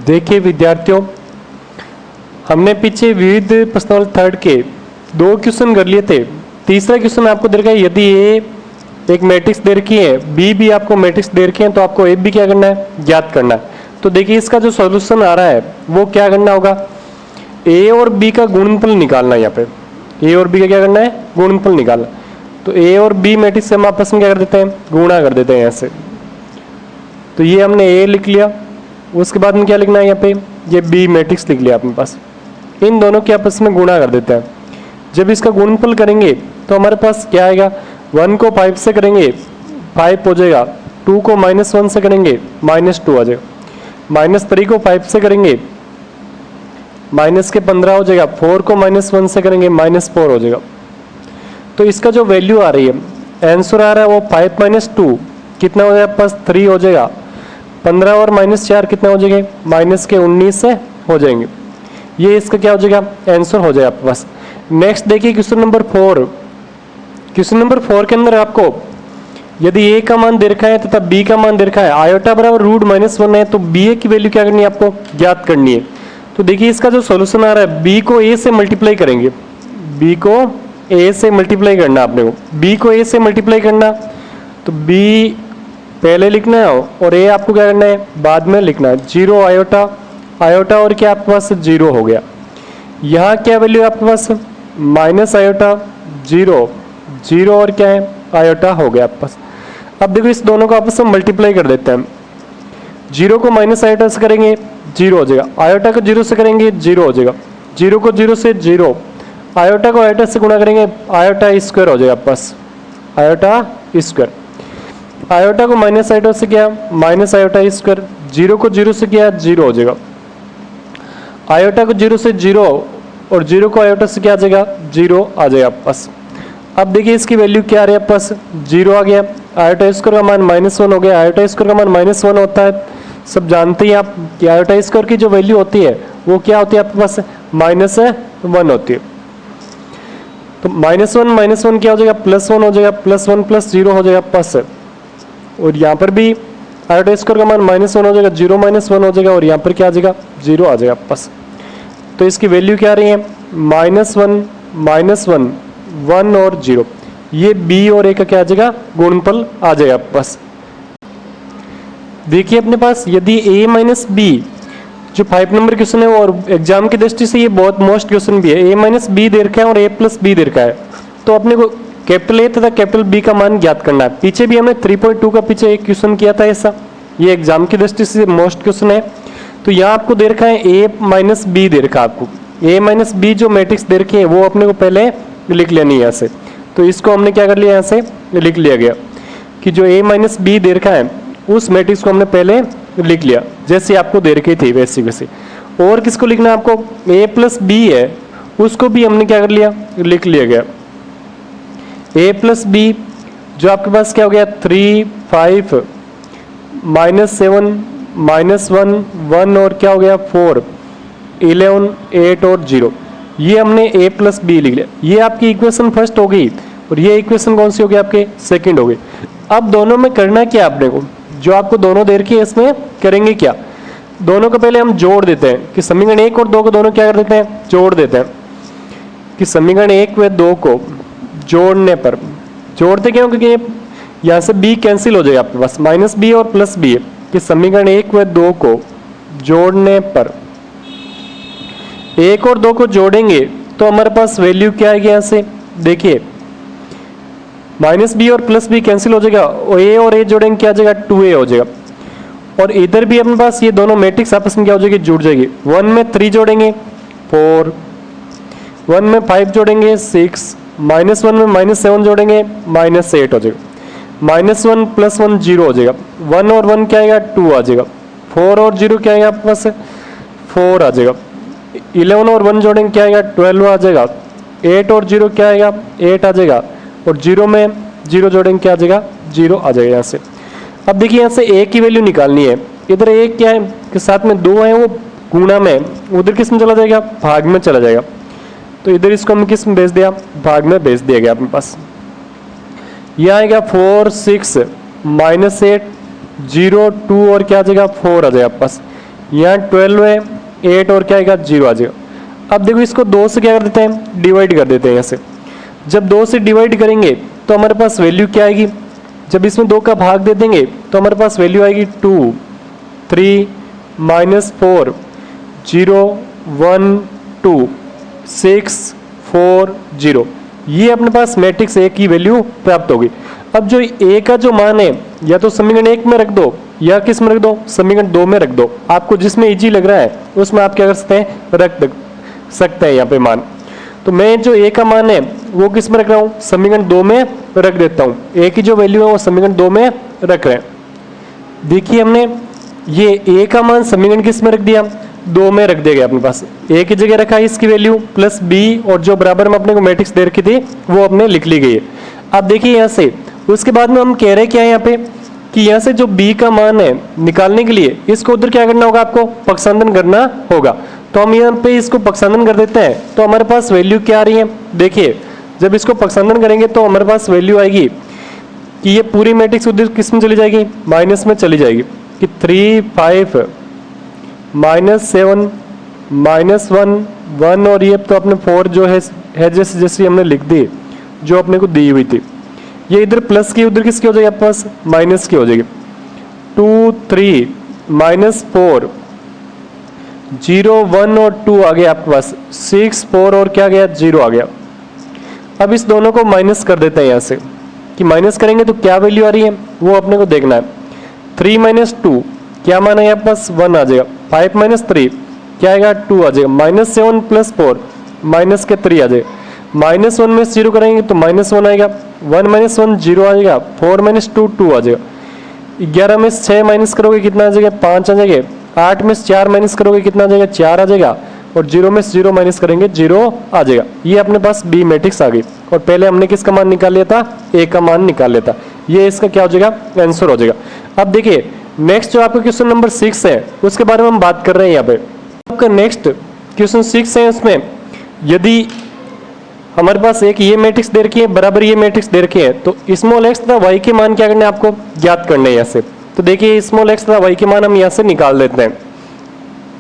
देखिए विद्यार्थियों, हमने पीछे विविध प्रश्नावली थर्ड के 2 क्वेश्चन कर लिए थे। तीसरा क्वेश्चन आपको दे रखा है, यदि ए एक मैट्रिक्स दे रखी है, बी भी आपको मैट्रिक्स दे रखी है, तो आपको ए भी क्या करना है, ज्ञात करना है। तो देखिए इसका जो सॉल्यूशन आ रहा है वो क्या करना होगा, ए और बी का गुणनफल निकालना है। यहाँ पे ए और बी का क्या करना है, गुणनफल निकालना। तो ए और बी मैट्रिक्स से हम आपस में क्या कर देते हैं, गुणा कर देते हैं ऐसे। तो ये हमने ए लिख लिया, उसके बाद में क्या लिखना है यहाँ पे, ये बी मैट्रिक्स लिख लिया अपने पास। इन दोनों के आपस में गुणा कर देते हैं। जब इसका गुणनफल करेंगे तो हमारे पास क्या आएगा, 1 को 5 से करेंगे 5 हो जाएगा, 2 को -1 से करेंगे -2 आ जाएगा, -3 को 5 से करेंगे माइनस के 15 हो जाएगा, 4 को -1 से करेंगे -4 हो जाएगा। तो इसका जो वैल्यू आ रही है, आंसर आ रहा है वो 5 - 2 कितना हो जाएगा, प्लस 3 हो जाएगा। 15 और -4 कितना हो जाएंगे, माइनस के 19 से हो जाएंगे। ये इसका क्या हो जाएगा, आंसर हो जाएगा आपके पास। नेक्स्ट देखिए क्वेश्चन नंबर 4। क्वेश्चन नंबर 4 के अंदर आपको यदि ए का मान दे रखा है तथा बी का मान दे रखा है, आयोटा बराबर √-1 है, तो बी ए की वैल्यू क्या करनी है, आपको ज्ञात करनी है। तो देखिए इसका जो सॉल्यूशन आ रहा है, बी को ए से मल्टीप्लाई करेंगे, बी को ए से मल्टीप्लाई करना आपने को, बी को ए से मल्टीप्लाई करना, तो बी पहले लिखना है और ए आपको क्या करना है, बाद में लिखना है। 0 आयोटा, आयोटा और क्या आपके पास 0 हो गया। यहाँ क्या वैल्यू है आपके पास, माइनस आयोटा 0, 0 और क्या है, आयोटा हो गया आपके पास। अब देखो इस दोनों को आपस में मल्टीप्लाई कर देते हैं। 0 को माइनस आयोटा से करेंगे 0 हो जाएगा, आयोटा को 0 से करेंगे 0 हो जाएगा, 0 को 0 से 0, आयोटा को आयोटा से गुणा करेंगे आयोटा स्क्वायर हो जाएगा आपके पास, आयोटा स्क्वायर। आयोटा को माइनस आयोटा से किया माइनस आयोटा स्क्वायर, 0 को 0 से किया 0 हो जाएगा, आयोटा को 0 से 0 और 0 को आयोटा से क्या आ जाएगा, 0 आ जाएगा आपके पास। अब देखिए इसकी वैल्यू क्या आ रही है आपके पास, 0 आ गया, आयोटा स्क्वायर का मान -1 हो गया। आयोटा स्क्वायर का मान -1 होता है, सब जानते हैं आप कि आयोटा स्क्वायर की जो वैल्यू होती है वो क्या होती है आपके पास, -1 होती है। तो -1 क्या हो जाएगा, +1 हो जाएगा, +1 + 0 हो जाएगा पास। और यहाँ पर भी आयोटा स्क्वायर का मान -1 हो जाएगा, 0 - 1 हो जाएगा, और यहाँ पर क्या आ जाएगा, 0 आ जाएगा पास। तो इसकी वैल्यू क्या आ रही है, -1 1 और 0। ये बी और ए का क्या आ जाएगा, गुणनफल आ जाएगा आपके पास। देखिए अपने पास यदि a - b जो 5 नंबर क्वेश्चन है, और एग्जाम की दृष्टि से ये बहुत मोस्ट क्वेश्चन भी है, a - b दे रखा है और a + b दे रखा है, तो अपने को कैपिटल A तथा कैपिटल B का मान ज्ञात करना है। पीछे भी हमने 3.2 का पीछे एक क्वेश्चन किया था ऐसा, ये एग्जाम की दृष्टि से मोस्ट क्वेश्चन है। तो यहाँ आपको दे रखा है a - b दे रखा है आपको, a - b जो मैट्रिक्स दे रखी है वो अपने को पहले लिख लेनी है यहाँ से। तो इसको हमने क्या कर लिया, यहाँ से लिख लिया गया कि जो a - b दे रखा है उस मैट्रिक्स को हमने पहले लिख लिया, जैसे आपको दे रखी थी वैसे वैसे। और किसको लिखना है आपको, a + b है उसको भी हमने क्या कर लिया, लिख लिया गया। a + b जो आपके पास क्या हो गया, 3 5 -7 -1 1 और क्या हो गया 4 11 8 और 0, ये हमने a + b लिख लिया। ये आपकी इक्वेशन फर्स्ट हो गई और ये इक्वेशन कौन सी हो गई, आपके सेकंड हो गई। अब दोनों में करना क्या आपने को, जो आपको दोनों दे रखी है इसमें करेंगे क्या, दोनों को पहले हम जोड़ देते हैं कि समीकरण 1 और 2 को दोनों क्या कर देते हैं, जोड़ देते हैं। कि समीकरण 1 व 2 को जोड़ने पर, जोड़ते क्यों, क्योंकि यहाँ से b कैंसिल हो जाएगा आपके पास, -b और +b है। कि समीकरण 1 व 2 को जोड़ने पर, 1 और 2 को जोड़ेंगे तो हमारे पास वैल्यू क्या आएगी, यहाँ से देखिए -b और +b कैंसिल हो जाएगा, और a और a जोड़ेंगे क्या आ जाएगा, 2a हो जाएगा। और इधर भी अपने पास ये दोनों मैट्रिक्स आपस में क्या हो जाएगी, जुड़ जाएगी। 1 में 3 जोड़ेंगे 4, 1 में 5 जोड़ेंगे 6, -1 में -7 जोड़ेंगे -8 हो जाएगा, -1 + 1 0 हो जाएगा, 1 और 1 क्या आएगा, 2 आ जाएगा, 4 और 0 क्या आएगा आपके पास, 4 आ जाएगा, 11 और 1 जोड़ेंगे क्या आएगा, 12 आ जाएगा, 8 और 0 क्या आएगा, 8 आ जाएगा, और 0 में 0 जोड़ेंगे क्या आ जाएगा, 0 आ जाएगा यहाँ से। अब देखिए यहाँ से a की वैल्यू निकालनी है, इधर a क्या है कि साथ में 2 है वो गुणा में, उधर किस में चला जाएगा, भाग में चला जाएगा। तो इधर इसको हम किस में भेज दिया, भाग में भेज दिया गया अपने पास। यह आएगा 4 6 -8 0 2 और क्या आ जाएगा 4 आ जाएगा आपके पास। यहाँ 12 है, 8 और क्या आएगा 0 आ जाएगा। अब देखो इसको 2 से क्या कर देते हैं, डिवाइड कर देते हैं यहाँ से। जब 2 से डिवाइड करेंगे तो हमारे पास वैल्यू क्या आएगी, जब इसमें 2 का भाग दे देंगे तो हमारे पास वैल्यू आएगी 2, 3, -4, 0, 1, 2, 6, 4, 0। ये अपने पास मैट्रिक्स ए की वैल्यू प्राप्त होगी। अब जो ए का जो मान है या तो समीकरण 1 में रख दो या किस में रख दो, समीकरण 2 में रख दो। आपको जिसमें इजी लग रहा है उसमें आप क्या कर सकते हैं, रख सकते हैं यहाँ पे मान। तो मैं जो ए का मान है वो किस में रख रहा हूँ, समीकरण 2 में रख देता हूँ। ए की जो वैल्यू है वो समीकरण 2 में रख रहे हैं। देखिए हमने ये ए का मान समीकरण किस में रख दिया, 2 में रख दिया गया अपने पास। ए की जगह रखा है इसकी वैल्यू प्लस बी और जो बराबर में अपने को मैट्रिक्स दे रखी थी वो अपने लिख ली गई है। अब देखिए यहाँ से उसके बाद में हम कह रहे क्या है यहाँ पे कि यहाँ से जो b का मान है निकालने के लिए इसको उधर क्या करना होगा, आपको पक्षांतरण करना होगा। तो हम यहाँ पे इसको पक्षांतरण कर देते हैं तो हमारे पास वैल्यू क्या आ रही है, देखिए जब इसको पक्षांतरण करेंगे तो हमारे पास वैल्यू आएगी कि ये पूरी मैट्रिक्स उधर किस में चली जाएगी, माइनस में चली जाएगी कि 3, 5, -7, -1, 1 और ये तो अपने 4 जो है जैसे जैसे हमने लिख दी जो अपने को दी हुई थी। ये इधर प्लस की उधर किसकी हो जाएगी आपके पास, माइनस की हो जाएगी। 2, 3, -4, 0, 1 और 2 आ गया आपके पास, 6, 4 और क्या गया 0 आ गया। अब इस दोनों को माइनस कर देते हैं यहाँ से कि माइनस करेंगे तो क्या वैल्यू आ रही है वो अपने को देखना है। 3 - 2 क्या मान है यहाँ पास, 1 आ जाएगा। 5 - 3 क्या आएगा, 2 आ जाएगा। -7 + 4 माइनस के 3 आ जाएगा। -1 में 0 करेंगे तो -1 आएगा। 1 - 1 0 आ जाएगा। 4 - 2 2 आ जाएगा। 11 में 6 माइनस करोगे कितना आ जाएगा, 5 आ जाएगा। 8 में 4 माइनस करोगे कितना आ जाएगा, 4 आ जाएगा। और 0 में 0 माइनस करेंगे 0 आ जाएगा। ये अपने पास बी मैट्रिक्स आ गई। और पहले हमने किसका मान निकाल लिया था, ए का मान निकाल लिया था। ये इसका क्या हो जाएगा, आंसर हो जाएगा। अब देखिए नेक्स्ट जो आपका क्वेश्चन नंबर 6 है उसके बारे में हम बात कर रहे हैं यहाँ पे। आपका नेक्स्ट क्वेश्चन 6 है, उसमें यदि हमारे पास एक ये मैट्रिक्स दे रखी है बराबर ये मैट्रिक्स दे रखी है तो स्मॉल एक्स तथा वाई के मान क्या करने हैं, आपको ज्ञात करने हैं यहाँ से। तो देखिए स्मॉल एक्स तथा वाई के मान हम यहाँ से निकाल देते हैं।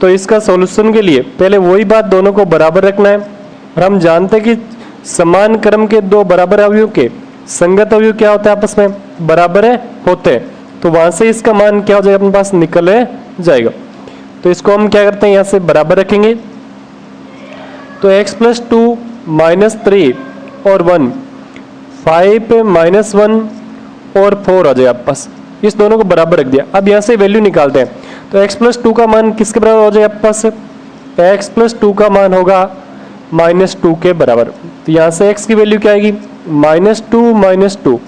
तो इसका सॉल्यूशन के लिए पहले वही बात, दोनों को बराबर रखना है। और हम जानते हैं कि समान क्रम के दो बराबर अवयव के संगत अवयव क्या होता है, आपस में बराबर है होते हैं। तो वहां से इसका मान क्या हो जाएगा, अपने पास निकल जाएगा। तो इसको हम क्या करते हैं, यहाँ से बराबर रखेंगे। तो x + 2 - 3 और 1, 5 - 1 और 4 आ जाएगा आपके पास। इस दोनों को बराबर रख दिया। अब यहाँ से वैल्यू निकालते हैं। तो x + 2 का मान किसके बराबर हो जाएगा आपके पास, x + 2 का मान होगा -2 के बराबर। तो यहाँ से x की वैल्यू क्या आएगी, -2 - 2,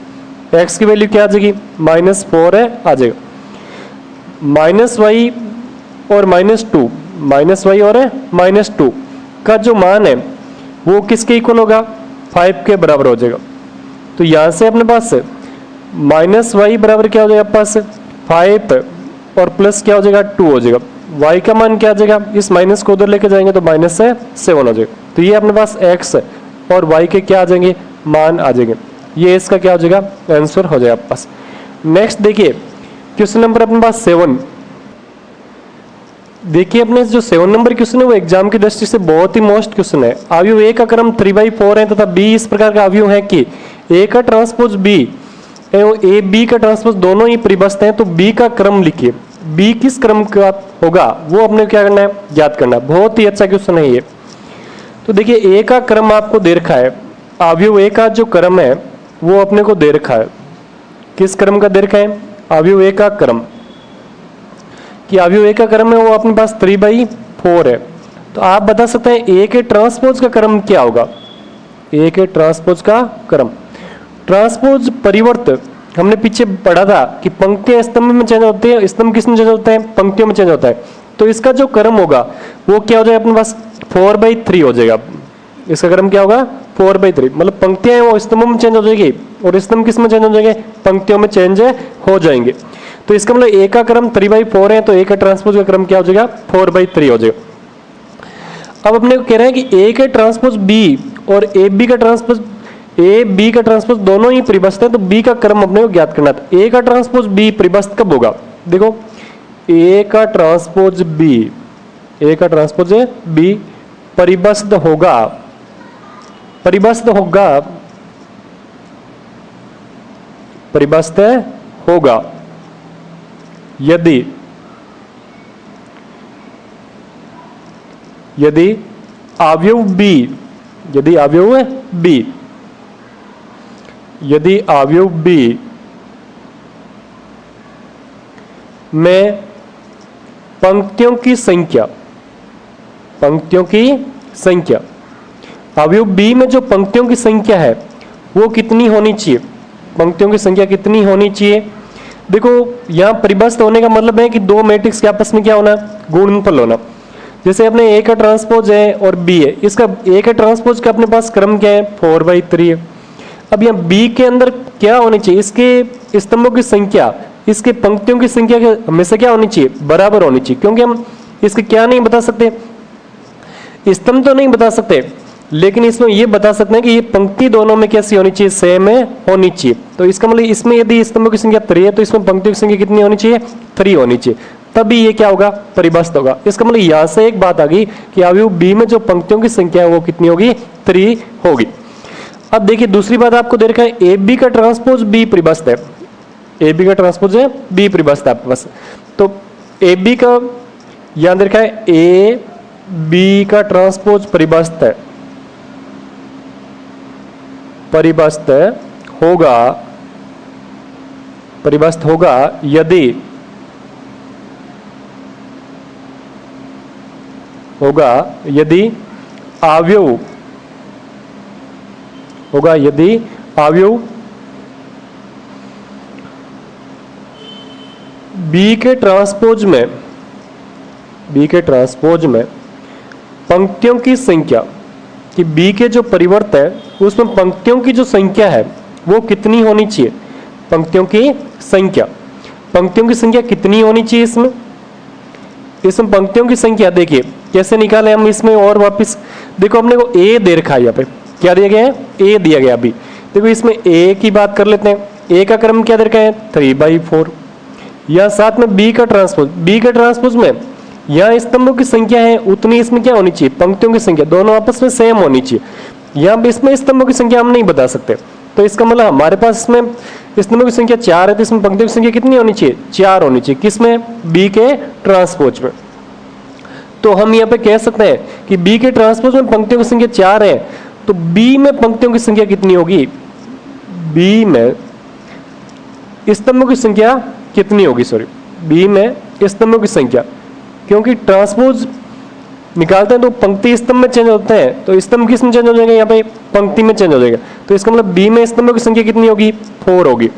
x की वैल्यू क्या आ जाएगी, -4 है आ जाएगा। -y और -2, -y और -2 का जो मान है वो किसके इक्वल होगा, 5 के बराबर हो जाएगा। तो यहाँ से अपने पास -y बराबर क्या हो जाएगा पास 5 और प्लस क्या हो जाएगा 2 हो जाएगा। y का मान क्या आ जाएगा, इस माइनस को उधर लेके जाएंगे तो -7 हो जाएगा। तो ये अपने पास x और y के क्या आ जाएंगे, मान आ जाएंगे। ये इसका क्या हो जाएगा, आंसर हो जाएगा आपके पास। नेक्स्ट देखिए क्वेश्चन नंबर अपने पास 7। देखिए अपने जो 7 नंबर क्वेश्चन है वो एग्जाम की दृष्टि से बहुत ही मोस्ट क्वेश्चन है। अवयव ए का क्रम 3/4 है तथा बी इस प्रकार का अवयव है कि ए का ट्रांसपोज बी एवं ए बी का ट्रांसपोज दोनों ही परिबस्त हैं। तो बी का क्रम लिखिए, बी किस क्रम का होगा वो अपने क्या करना है, ज्ञात करना है। बहुत ही अच्छा क्वेश्चन है ये। तो देखिए ए का क्रम आपको दे रखा है, अवयव ए का जो क्रम है वो अपने को दे रखा है। किस क्रम का दे रखा है, अवयव ए का क्रम, कि अवयव ए का क्रम है वो अपने पास 3/4 है। तो आप बता सकते हैं ए के ट्रांसपोज का क्रम क्या होगा, ए के ट्रांसपोज का क्रम। ट्रांसपोज परिवर्त हमने पीछे पढ़ा था कि पंक्तियां स्तंभ में चेंज होती है, स्तंभ किस में चेंज होता है, पंक्तियों में चेंज होता है। तो इसका जो क्रम होगा वो क्या हो जाएगा अपने पास 4/3 हो जाएगा। इसका क्रम क्या होगा 4/3, मतलब पंक्तियां हैं वो स्तंभों में चेंज हो जाएगी और स्तंभ किस में चेंज हो जाएंगे, पंक्तियों में चेंज हो जाएंगे। तो इसका मतलब ए का क्रम 3/4 है तो ए का ट्रांसपोज का क्रम क्या हो जाएगा 4/3 हो जाएगा। अब अपने को कह रहे हैं कि ए के ट्रांसपोज बी और ए बी का ट्रांसपोज, ए बी का ट्रांसपोज दोनों ही परिबस्त है। तो बी का क्रम अपने को ज्ञात करना था। ए का ट्रांसपोज बी परिबस्त कब होगा, देखो ए का ट्रांसपोज बी, ए का ट्रांसपोज बी परिबद्ध होगा, परिबद्ध होगा, परिबद्ध होगा यदि, यदि अवयव बी, यदि अवयव बी, यदि अवयव बी में पंक्तियों की संख्या, पंक्तियों की संख्या, अवयव बी में जो पंक्तियों की संख्या है वो कितनी होनी चाहिए, पंक्तियों की संख्या कितनी होनी चाहिए। देखो यहां परिबद्ध होने का मतलब है कि दो मैट्रिक्स के आपस में क्या होना, गुणनफल होना। जैसे अपने ए का ट्रांसपोज है और बी है, इसका ए का ट्रांसपोज का अपने पास क्रम क्या है 4/3 है। अब यहाँ बी के अंदर क्या होनी चाहिए, इसके स्तंभों की संख्या इसके पंक्तियों की संख्या के हमेशा क्या होनी चाहिए, बराबर होनी चाहिए। क्योंकि हम इसके क्या नहीं बता सकते, स्तंभ तो नहीं बता सकते, लेकिन इसमें ये बता सकते हैं कि ये पंक्ति दोनों में कैसी होनी चाहिए, सेम है होनी चाहिए। तो इसका मतलब इसमें यदि स्तंभों की संख्या 3 है तो इसमें पंक्तियों की संख्या कितनी होनी चाहिए, 3 होनी चाहिए, तभी ये क्या होगा, परिबद्ध होगा। इसका मतलब यहां से एक बात आ गई कि अवयव बी में जो पंक्तियों की संख्या है वो कितनी होगी, 3 होगी। अब देखिए दूसरी बात आपको दे रखा है ए बी का ट्रांसपोज बी परिबद्ध है, ए बी का ट्रांसपोज है बी परिबद्ध है आपके पास। तो ए बी का यहां दे रखा है ए बी का ट्रांसपोज परिबद्ध है, परिबद्ध होगा, परिबद्ध होगा यदि, होगा यदि अवयव, होगा यदि अवयव बी के ट्रांसपोज में, बी के ट्रांसपोज में पंक्तियों की संख्या, कि बी के जो परिवर्त है उसमें पंक्तियों की जो संख्या है वो कितनी होनी चाहिए, पंक्तियों की संख्या, पंक्तियों की संख्या कितनी होनी चाहिए इसमें, इसमें पंक्तियों की संख्या देखिए कैसे निकाले हम इसमें। और वापस देखो अपने को ए दे रखा है, यहाँ पे क्या दिया गया है, ए दिया गया। अभी देखो इसमें ए की बात कर लेते हैं, ए का क्रम क्या दे रखा है 3/4, या साथ में बी का ट्रांसपोज, बी का ट्रांसपोज में यहाँ स्तंभों की संख्या है उतनी इसमें क्या होनी चाहिए, पंक्तियों की संख्या दोनों आपस में सेम होनी चाहिए। यहाँ इसमें स्तंभों की संख्या हम नहीं बता सकते, तो इसका मतलब हमारे पास इसमें स्तंभों की संख्या 4 है तो इसमें पंक्तियों की संख्या कितनी होनी चाहिए, 4 होनी चाहिए। किसमें, बी के ट्रांसपोज में। तो हम यहाँ पे कह सकते हैं कि बी के ट्रांसपोज में पंक्तियों की संख्या 4 है, तो बी में पंक्तियों की संख्या कितनी होगी, बी में स्तंभों की संख्या कितनी होगी, सॉरी बी में स्तंभों की संख्या, क्योंकि ट्रांसपोज निकालते हैं तो पंक्ति स्तंभ में चेंज होते हैं, तो स्तंभ किस में चेंज हो जाएगा, यहाँ पे पंक्ति में चेंज हो जाएगा। तो इसका मतलब बी में स्तंभों की संख्या कितनी होगी, 4 होगी,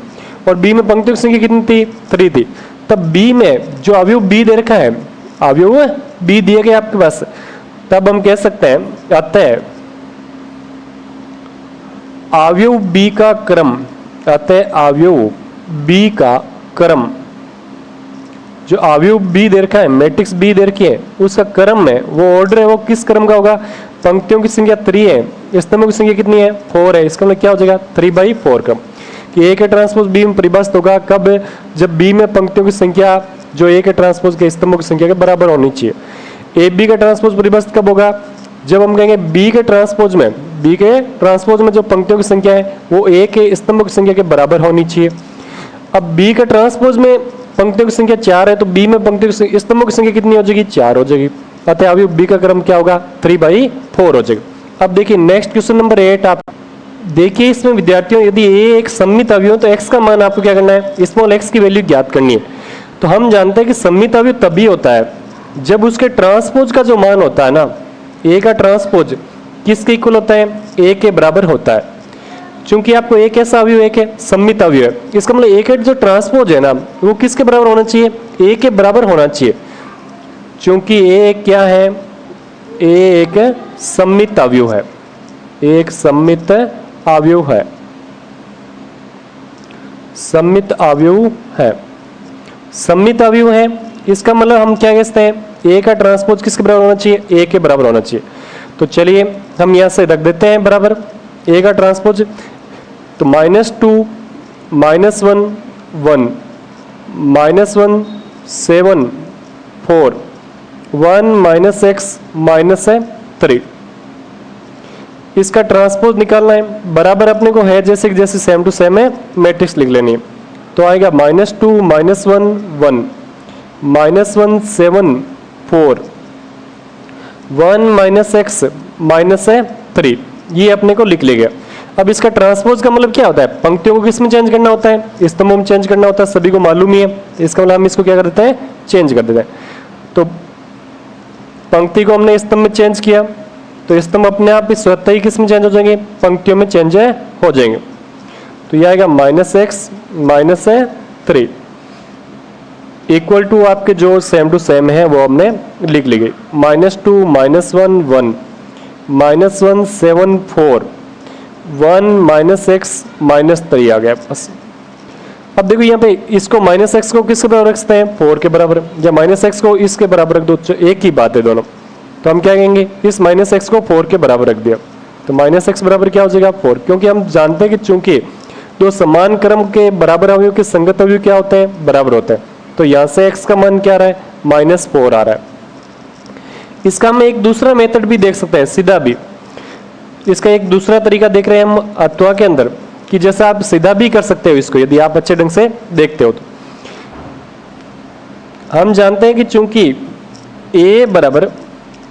और बी में पंक्तियों की संख्या कितनी थी, 3 थी। तब बी में जो अवयव बी दे रखा है, अवयव बी दिए गए आपके पास, तब हम कह सकते हैं अतः अवयव बी का क्रम, अतः अवयव बी का क्रम, जो अवयव बी दे रखा है, मैट्रिक्स बी दे रखी है, उसका क्रम है, वो ऑर्डर है, वो किस क्रम का होगा, पंक्तियों की संख्या 3 है, स्तंभों की संख्या कितनी है 4 है, इसका मतलब क्या हो जाएगा 3/4 क्रम। कि ए के ट्रांसपोज बी में परिबद्ध होगा कब, जब बी में पंक्तियों की संख्या जो ए के ट्रांसपोज के स्तंभों की संख्या के बराबर होनी चाहिए। ए बी का ट्रांसपोज परिबद्ध कब होगा, जब हम कहेंगे बी के ट्रांसपोज में, बी के ट्रांसपोज में जो पंक्तियों की संख्या है वो ए के स्तंभों की संख्या के बराबर होनी चाहिए। अब बी का ट्रांसपोज में पंक्तियों की संख्या 4 है, तो बी में पंक्तियों की स्तंभों की संख्या कितनी हो जाएगी, 4 हो जाएगी। अतः अवयव बी का क्रम क्या होगा, 3/4 हो जाएगा। अब देखिए नेक्स्ट क्वेश्चन नंबर 8, आप देखिए इसमें विद्यार्थियों यदि ए एक सममित अवयव तो एक्स का मान आपको क्या करना है, स्मॉल एक्स की वैल्यू ज्ञात करनी है। तो हम जानते हैं कि सममित अवयव तभी होता है जब उसके ट्रांसपोज का जो मान होता है ना, ए का ट्रांसपोज किसके इक्वल होता है, ए के बराबर होता है। चूंकि आपको एक ऐसा अवयव एक है सममित अवयव है, इसका मतलब ए का जो ट्रांसपोज है ना वो किसके बराबर होना चाहिए, ए के बराबर होना चाहिए। चूंकि ए क्या है, ए एक सममित अवयव है, एक सममित अवयव है, सममित अवयव है, सममित अवयव है, इसका मतलब हम क्या कहते हैं, ए का ट्रांसपोज किसके बराबर होना चाहिए, ए के बराबर होना चाहिए। तो चलिए हम यहां से रख देते हैं बराबर ए का ट्रांसपोज, तो -2 -1 1 -1 7 4 1 माइनस एक्स माइनस है 3। इसका ट्रांसपोज निकालना है, बराबर अपने को है जैसे जैसे सेम टू सेम है, मैट्रिक्स लिख लेनी है। तो आएगा -2 -1 1 -1 7 4 1 माइनस एक्स माइनस है 3, ये अपने को लिख लेगा। अब इसका ट्रांसपोज का मतलब क्या होता है, पंक्तियों को किस में चेंज करना होता है, स्तंभों में चेंज करना होता है, सभी को मालूम ही है। इसका मतलब हम इसको क्या कर देते हैं, चेंज कर देते हैं। तो पंक्ति को हमने स्तंभ में चेंज किया तो स्तंभ अपने आप ही स्वतः ही किस में चेंज हो जाएंगे, पंक्तियों में चेंज हो जाएंगे। तो यह आएगा -x माइनस है 3 इक्वल टू आपके जो सेम टू सेम है वो हमने लिख ली गई। -2 -1 1 -1 7 4 1 माइनस एक्स माइनस 3 आ गया बस। अब देखो यहाँ पे इसको -x को किसके बराबर रख सकते हैं, 4 के बराबर, या -x को इसके बराबर रख दो, एक ही बात है दोनों। तो हम क्या कहेंगे, इस -x को 4 के बराबर रख दिया तो -x बराबर क्या हो जाएगा 4, क्योंकि हम जानते हैं कि चूंकि दो समान क्रम के बराबर अवयव के संगत अवयव क्या होते हैं, बराबर होते हैं। तो यहाँ से x का मान क्या आ रहा है, -4 आ रहा है। इसका हम एक दूसरा मेथड भी देख सकते हैं, सीधा भी। इसका एक दूसरा तरीका देख रहे हैं हम अथवा के अंदर, कि जैसे आप सीधा भी कर सकते हो इसको, यदि आप अच्छे ढंग से देखते हो तो। हम जानते हैं कि चूंकि a बराबर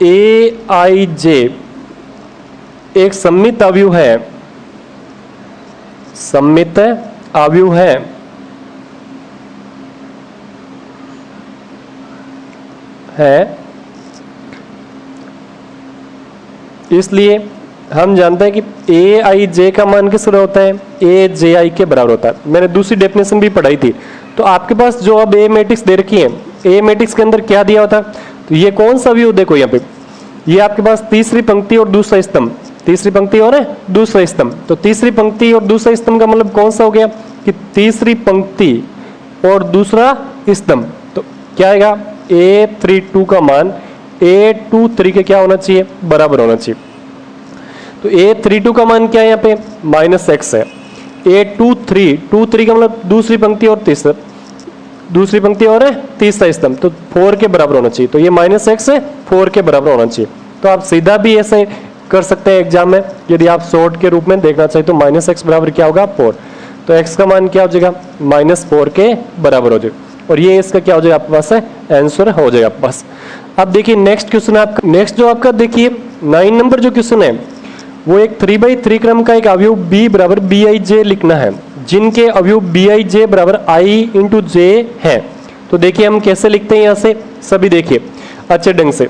aij एक सममित अवयव है, सममित अवयव है, इसलिए हम जानते हैं कि aij का मान किस तरह होता है, aji के बराबर होता है। मैंने दूसरी डेफिनेशन भी पढ़ाई थी। तो आपके पास जो अब a मैट्रिक्स दे रखी है, a मैट्रिक्स के अंदर क्या दिया होता, तो ये कौन सा अवयव, देखो यहाँ पे ये आपके पास तीसरी पंक्ति और दूसरा स्तंभ, तीसरी पंक्ति और दूसरा स्तंभ। तो तीसरी पंक्ति और दूसरा स्तंभ का मतलब कौन सा हो गया, कि तीसरी पंक्ति और दूसरा स्तंभ। तो क्या आएगा, a32 का मान a23 के क्या होना चाहिए, बराबर होना चाहिए। तो a32 का मान क्या है, यहाँ पे -x है। a23 का मतलब दूसरी पंक्ति और तीसरा, दूसरी पंक्ति और तीसरा स्तंभ, तो 4 के बराबर होना चाहिए। तो ये -x है, 4 के बराबर होना चाहिए। तो आप सीधा भी ऐसे कर सकते हैं एग्जाम में, यदि आप शॉर्ट के रूप में देखना चाहिए तो -x बराबर क्या होगा, 4। तो x का मान क्या हो जाएगा, -4 के बराबर हो जाएगा, और ये इसका क्या हो जाएगा आपके पास, आंसर हो जाएगा आपके पास। अब देखिए नेक्स्ट क्वेश्चन आपका, नेक्स्ट जो आपका देखिए 9 नंबर जो क्वेश्चन है, वो एक 3/3 क्रम का एक अवयव b बराबर bij लिखना है, जिनके अवयव bij बराबर i इंटू j है। तो देखिए हम कैसे लिखते हैं, यहाँ से सभी देखिए अच्छे ढंग से।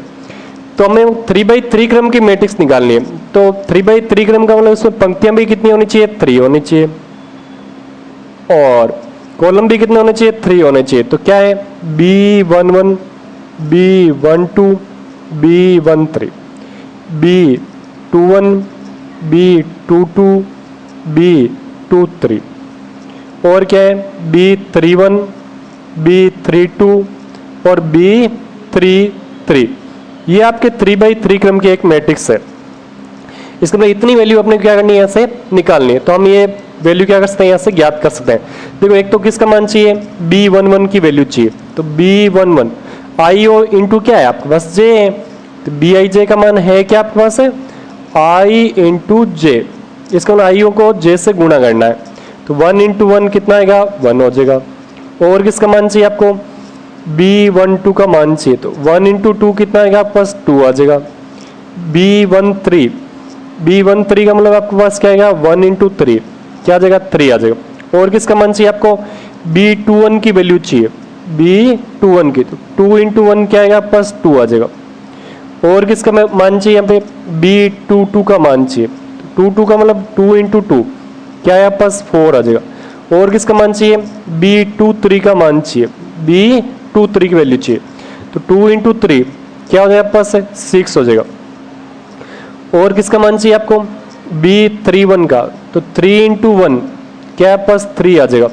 तो हमें 3/3 क्रम की मैट्रिक्स निकालनी है। तो 3/3 क्रम का मतलब उसमें पंक्तियां भी कितनी होनी चाहिए, 3 होनी चाहिए, और कॉलम भी कितने होने चाहिए, 3 होने चाहिए। तो क्या है, b11 b12 b13 b21 b22 b23, और क्या है b31 b32 और b33। ये आपके 3/3 क्रम की एक मैट्रिक्स है। इसके मतलब इतनी वैल्यू अपने क्या करनी है, यहाँ से निकालनी है। तो हम ये वैल्यू क्या कर सकते हैं, यहाँ से ज्ञात कर सकते हैं। देखो एक तो किसका मान चाहिए, b11 की वैल्यू चाहिए। तो b11 i और इंटू क्या है आपके पास, j है। तो bij का मान है क्या आपके पास है, i इंटू j। इसका i को j से गुणा करना है। तो 1 इंटू 1 कितना आएगा, 1 हो जाएगा। और किसका मान चाहिए आपको, b12 का मान चाहिए। तो 1 इंटू 2 कितना आएगा आपके पास, 2 आ जाएगा। b13 का मतलब आपके पास क्या आएगा, 1 इंटू 3 क्या आ जाएगा, 3 आ जाएगा। और किसका मान चाहिए आपको, b21 की वैल्यू चाहिए, b21 की। तो 2 इंटू 1 क्या आएगा आपके पास, 2 आ जाएगा। और किसका मान चाहिए यहाँ पे, b22 का मान चाहिए। 22 का मतलब 2 इंटू 2 क्या है आपके पास, 4 आ जाएगा। और किसका मान चाहिए, b23 का मान चाहिए, b23 की वैल्यू चाहिए। तो 2 इंटू 3 क्या हो जाएगा आपके पास, 6 हो जाएगा। और किसका मान चाहिए आपको, b31 का। तो 3 इंटू 1 क्या है आपके पास, 3 आ जाएगा।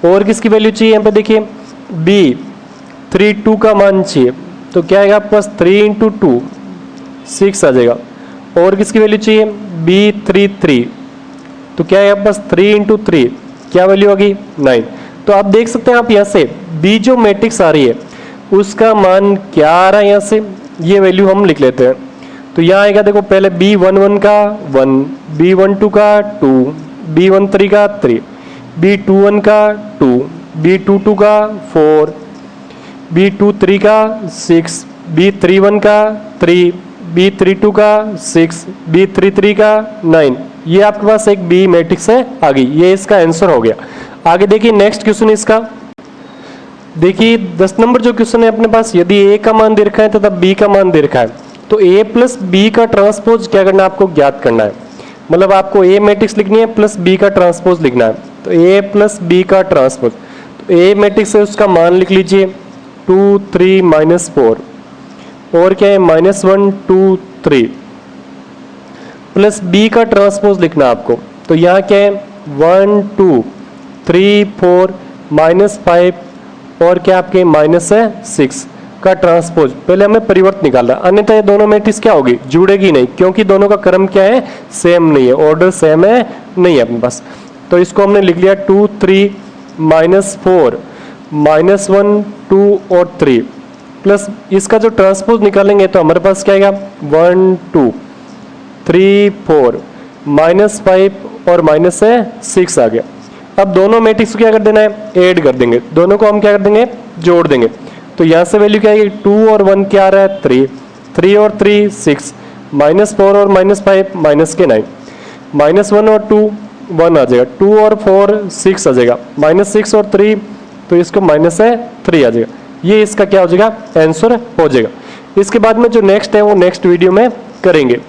और किसकी वैल्यू चाहिए यहाँ पे देखिए, b32 का मान चाहिए। तो क्या आएगा आपके पास, 3 इंटू 2 6 आ जाएगा। और किसकी वैल्यू चाहिए, b33। तो क्या है आपके पास, 3 इंटू 3 क्या वैल्यू होगी, 9। तो आप देख सकते हैं आप यहाँ से b जो मैट्रिक्स आ रही है उसका मान क्या आ रहा है यहाँ से, ये वैल्यू हम लिख लेते हैं। तो यहाँ आएगा देखो पहले B11 का 1, B12 का 2, B13 का 3, B21 का 2, B22 का 4, B23 का 6, B31 का 3, B32 का 6, B33 का 9। ये आपके पास एक B मैट्रिक्स है आ गई, ये इसका आंसर हो गया। आगे देखिए नेक्स्ट क्वेश्चन इसका, देखिए 10 नंबर जो क्वेश्चन है अपने पास, यदि A का मान दे रखा है तथा B का मान दे रखा है तो A प्लस B का ट्रांसपोज क्या करना है, आपको ज्ञात करना है। मतलब आपको A मैट्रिक्स लिखनी है प्लस B का ट्रांसपोज लिखना है। तो A प्लस B का ट्रांसपोज, तो A मैट्रिक्स है उसका मान लिख लीजिए 2 3 -4 और क्या है -1 2 3 प्लस B का ट्रांसपोज लिखना है आपको। तो यहाँ क्या है 1 2 3 4 -5 और क्या आपके -6 का ट्रांसपोज। पहले हमें परिवर्त निकालना, अन्यथा ये दोनों मैट्रिक्स क्या होगी, जुड़ेगी नहीं, क्योंकि दोनों का क्रम क्या है, सेम नहीं है, ऑर्डर सेम है नहीं है अपने पास। तो इसको हमने लिख लिया 2 3 -4 -1 2 और 3 प्लस इसका जो ट्रांसपोज निकालेंगे तो हमारे पास क्या आएगा 1 2 3 4 -5 और -6 आ गया। अब दोनों मैट्रिक्स को क्या कर देना है, ऐड कर देंगे, दोनों को हम क्या कर देंगे, जोड़ देंगे। तो यहाँ से वैल्यू क्या आएगी 2 और 1 क्या आ रहा है 3, 3 और 3 6, -4 और -5 -9, -1 और 2 1 आ जाएगा, 2 और 4 6 आ जाएगा, -6 और 3 तो इसको -3 आ जाएगा। ये इसका क्या हो जाएगा, आंसर हो जाएगा। इसके बाद में जो नेक्स्ट है वो नेक्स्ट वीडियो में करेंगे।